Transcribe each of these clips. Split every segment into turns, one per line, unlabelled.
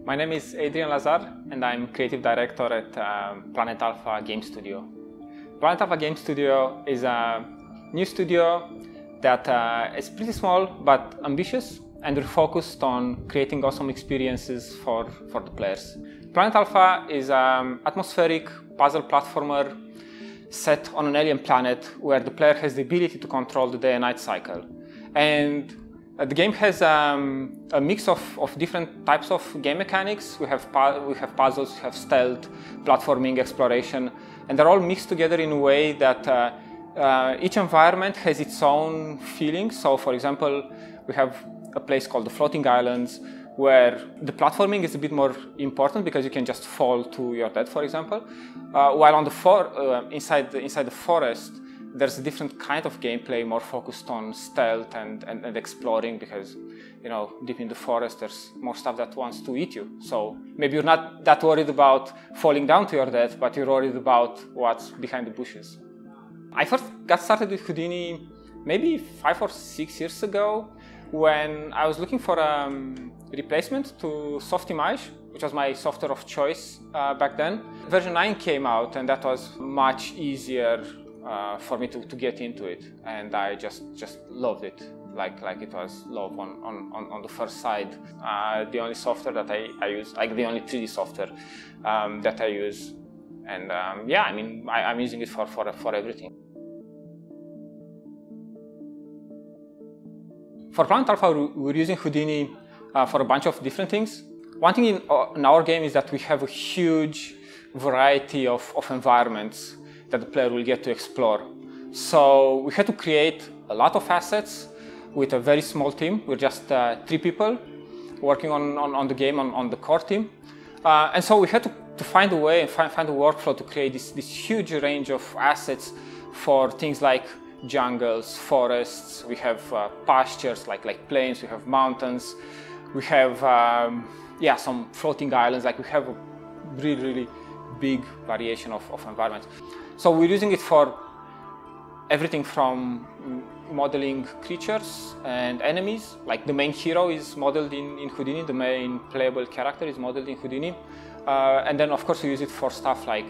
My name is Adrian Lazar and I'm creative director at Planet Alpha Game Studio. Planet Alpha Game Studio is a new studio that is pretty small but ambitious, and we're focused on creating awesome experiences for the players. Planet Alpha is an atmospheric puzzle platformer set on an alien planet where the player has the ability to control the day and night cycle. And the game has a mix of different types of game mechanics. We have puzzles, we have stealth, platforming, exploration, and they're all mixed together in a way that each environment has its own feelings. So, for example, we have a place called the Floating Islands, where the platforming is a bit more important because you can just fall to your death, for example. While on the inside the forest, there's a different kind of gameplay, more focused on stealth and exploring, because, you know, deep in the forest there's more stuff that wants to eat you. So maybe you're not that worried about falling down to your death, but you're worried about what's behind the bushes. I first got started with Houdini maybe 5 or 6 years ago, when I was looking for a replacement to Softimage, which was my software of choice back then. Version 9 came out, and that was much easier for me to get into it, and I just loved it, like it was love on the first side. The only software that I use, like the only 3D software that I use, and yeah, I mean, I'm using it for everything. For Planet Alpha, we're using Houdini for a bunch of different things. One thing in our game is that we have a huge variety of environments that the player will get to explore. So we had to create a lot of assets with a very small team. We're just 3 people working on the game, on the core team. And so we had to find a way and find a workflow to create this huge range of assets for things like jungles, forests. We have pastures like plains. We have mountains. We have some floating islands. Like, we have a really big variation of environments. So we're using it for everything from modeling creatures and enemies. Like, the main hero is modeled in Houdini. The main playable character is modeled in Houdini. And then, of course, we use it for stuff like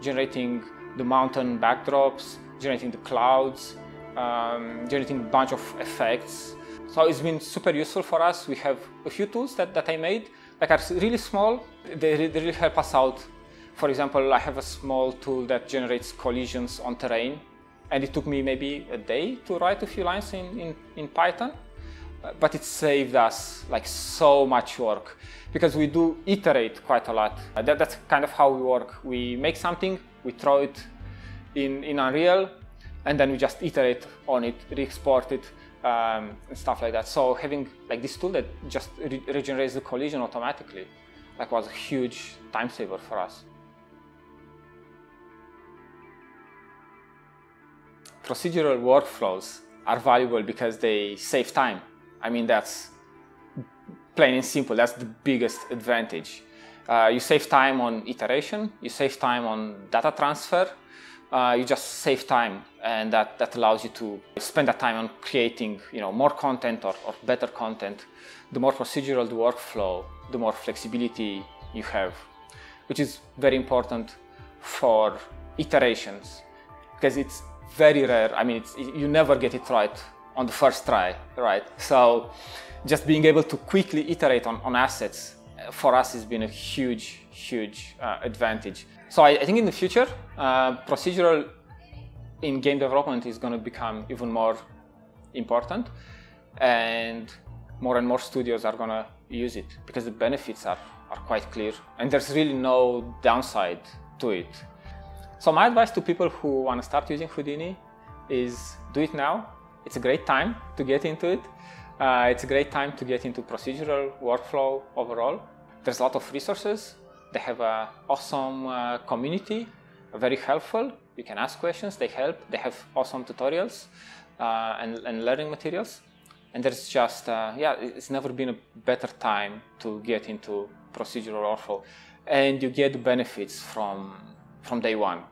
generating the mountain backdrops, generating the clouds, generating a bunch of effects. So it's been super useful for us. We have a few tools that I made, like, are really small. They really help us out. For example, I have a small tool that generates collisions on terrain, and it took me maybe a day to write a few lines in Python, but it saved us like so much work, because we do iterate quite a lot. That's kind of how we work. We make something, we throw it in Unreal, and then we just iterate on it, re-export it, and stuff like that. So having like this tool that just regenerates the collision automatically, like, was a huge time saver for us. Procedural workflows are valuable because they save time. I mean, that's plain and simple. That's the biggest advantage. You save time on iteration, you save time on data transfer, you just save time, and that allows you to spend that time on creating, you know, more content or better content. The more procedural the workflow, the more flexibility you have, which is very important for iterations, because it's very rare. I mean, you never get it right on the first try, right? So just being able to quickly iterate on assets for us has been a huge advantage. So I think in the future, procedural in game development is going to become even more important, and more studios are going to use it because the benefits are quite clear, and there's really no downside to it. So my advice to people who want to start using Houdini is do it now. It's a great time to get into it. It's a great time to get into procedural workflow overall. There's a lot of resources. They have an awesome community, very helpful. You can ask questions, they help. They have awesome tutorials and learning materials. And there's just, it's never been a better time to get into procedural workflow. And you get the benefits from day one.